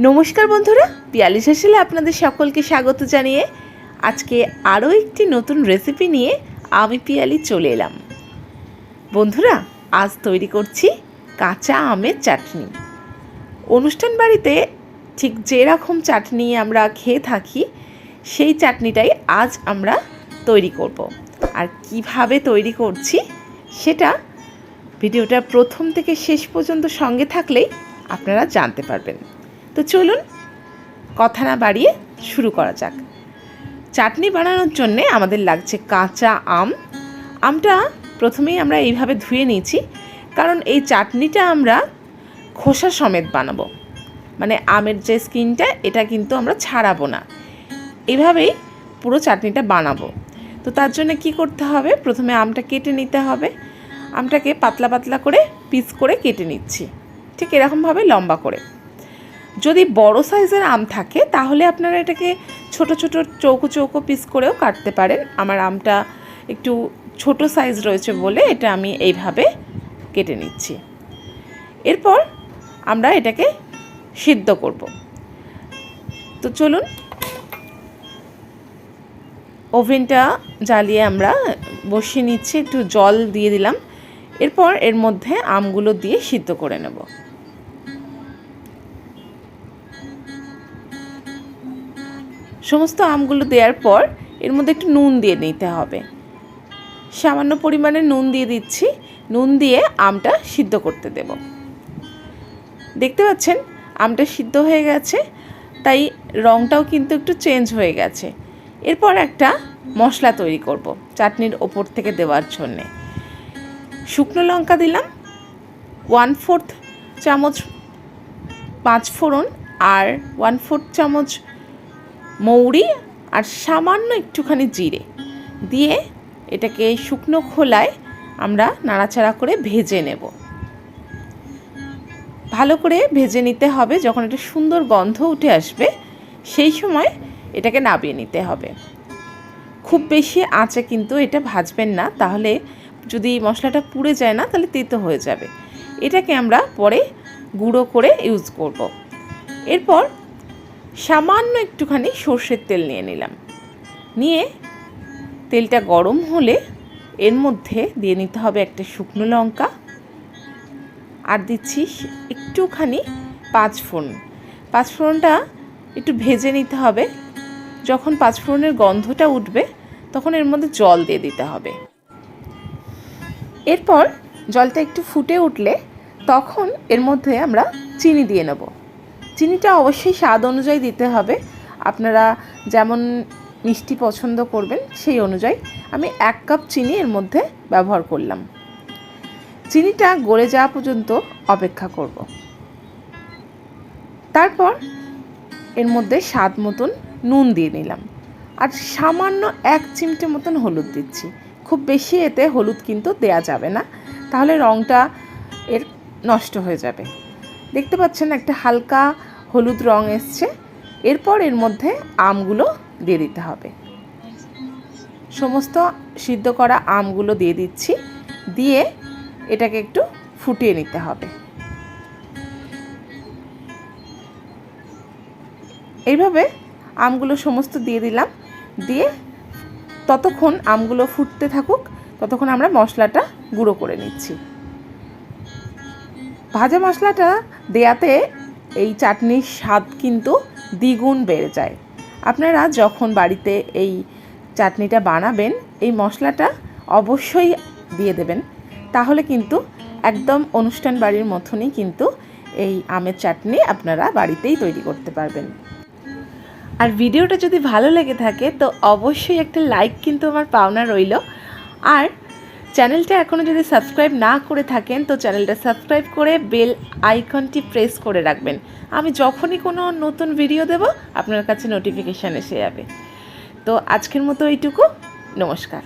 নমস্কার বন্ধুরা, পিয়ালি হেসেলে আপনাদের সকলকে স্বাগত জানিয়ে আজকে আরও একটি নতুন রেসিপি নিয়ে আমি পিয়ালি চলে এলাম। বন্ধুরা, আজ তৈরি করছি কাঁচা আমের চাটনি। অনুষ্ঠান বাড়িতে ঠিক যেরকম চাটনি আমরা খেয়ে থাকি সেই চাটনিটাই আজ আমরা তৈরি করব। আর কিভাবে তৈরি করছি সেটা ভিডিওটা প্রথম থেকে শেষ পর্যন্ত সঙ্গে থাকলেই আপনারা জানতে পারবেন। তো চলুন কথা না বাড়িয়ে শুরু করা যাক। চাটনি বানানোর জন্যে আমাদের লাগছে কাঁচা আম। আমটা প্রথমেই আমরা এইভাবে ধুয়ে নিয়েছি, কারণ এই চাটনিটা আমরা খোসা সমেত বানাবো, মানে আমের যে স্কিনটা এটা কিন্তু আমরা ছাড়াবো না, এইভাবেই পুরো চাটনিটা বানাবো। তো তার জন্য কি করতে হবে, প্রথমে আমটা কেটে নিতে হবে। আমটাকে পাতলা পাতলা করে পিস করে কেটে নিচ্ছি, ঠিক এরকমভাবে লম্বা করে। যদি বড় সাইজের আম থাকে তাহলে আপনারা এটাকে ছোট ছোট চৌকো চৌকো পিস করেও কাটতে পারেন। আমার আমটা একটু ছোট সাইজ রয়েছে বলে এটা আমি এইভাবে কেটে নিচ্ছি। এরপর আমরা এটাকে সিদ্ধ করব। তো চলুন ওভেনটা জ্বালিয়ে আমরা বসিয়ে নিচ্ছি, একটু জল দিয়ে দিলাম। এরপর এর মধ্যে আমগুলো দিয়ে সিদ্ধ করে নেব। সমস্ত আমগুলো দেওয়ার পর এর মধ্যে একটু নুন দিয়ে নিতে হবে। সামান্য পরিমাণে নুন দিয়ে দিচ্ছি। নুন দিয়ে আমটা সিদ্ধ করতে দেব। দেখতে পাচ্ছেন আমটা সিদ্ধ হয়ে গেছে, তাই রঙটাও কিন্তু একটু চেঞ্জ হয়ে গেছে। এরপর একটা মশলা তৈরি করব চাটনির ওপর থেকে দেওয়ার জন্যে। শুকনো লঙ্কা দিলাম, 1/4 চামচ পাঁচফোড়ন আর 1/4 চামচ মৌরি আর সামান্য একটুখানি জিরে দিয়ে এটাকে শুকনো খোলায় আমরা নাড়াচাড়া করে ভেজে নেব। ভালো করে ভেজে নিতে হবে। যখন একটা সুন্দর গন্ধ উঠে আসবে সেই সময় এটাকে নামিয়ে নিতে হবে। খুব বেশি আঁচে কিন্তু এটা ভাজবেন না, তাহলে যদি মশলাটা পুড়ে যায় না তাহলে তেতো হয়ে যাবে। এটাকে আমরা পরে গুঁড়ো করে ইউজ করব। এরপর সামান্য একটুখানি সর্ষের তেল নিয়ে নিলাম। নিয়ে তেলটা গরম হলে এর মধ্যে দিয়ে নিতে হবে একটা শুকনো লঙ্কা, আর দিচ্ছি একটুখানি পাঁচফোড়ন। পাঁচফোড়নটা একটু ভেজে নিতে হবে। যখন পাঁচফোড়নের গন্ধটা উঠবে তখন এর মধ্যে জল দিয়ে দিতে হবে। এরপর জলটা একটু ফুটে উঠলে তখন এর মধ্যে আমরা চিনি দিয়ে নেব। চিনিটা অবশ্যই স্বাদ অনুযায়ী দিতে হবে। আপনারা যেমন মিষ্টি পছন্দ করবেন সেই অনুযায়ী আমি 1 কাপ চিনি এর মধ্যে ব্যবহার করলাম। চিনিটা গলে যাওয়া পর্যন্ত অপেক্ষা করব। তারপর এর মধ্যে স্বাদ মতন নুন দিয়ে নিলাম, আর সামান্য 1 চিমটে মতন হলুদ দিচ্ছি। খুব বেশি এতে হলুদ কিন্তু দেয়া যাবে না, তাহলে রঙটা এর নষ্ট হয়ে যাবে। দেখতে পাচ্ছেন একটা হালকা হলুদ রং এসছে। এরপর এর মধ্যে আমগুলো দিয়ে দিতে হবে। সমস্ত সিদ্ধ করা আমগুলো দিয়ে দিচ্ছি। দিয়ে এটাকে একটু ফুটিয়ে নিতে হবে। এইভাবে আমগুলো সমস্ত দিয়ে দিলাম। দিয়ে ততক্ষণ আমগুলো ফুটতে থাকুক, ততক্ষণ আমরা মশলাটা গুঁড়ো করে নিচ্ছি। ভাজা মশলাটা দেয়াতে এই চাটনির স্বাদ কিন্তু দ্বিগুণ বেড়ে যায়। আপনারা যখন বাড়িতে এই চাটনিটা বানাবেন এই মশলাটা অবশ্যই দিয়ে দেবেন, তাহলে কিন্তু একদম অনুষ্ঠান বাড়ির মতনই কিন্তু এই আমের চাটনি আপনারা বাড়িতেই তৈরি করতে পারবেন। আর ভিডিওটা যদি ভালো লেগে থাকে তো অবশ্যই একটা লাইক কিন্তু আমার পাওনা রইল। আর চ্যানেলটা এখনও যদি সাবস্ক্রাইব না করে থাকেন তো চ্যানেলটা সাবস্ক্রাইব করে বেল আইকনটি প্রেস করে রাখবেন। আমি যখনই কোনো নতুন ভিডিও দেব আপনার কাছে নোটিফিকেশান এসে যাবে। তো আজকের মতো এইটুকু। নমস্কার।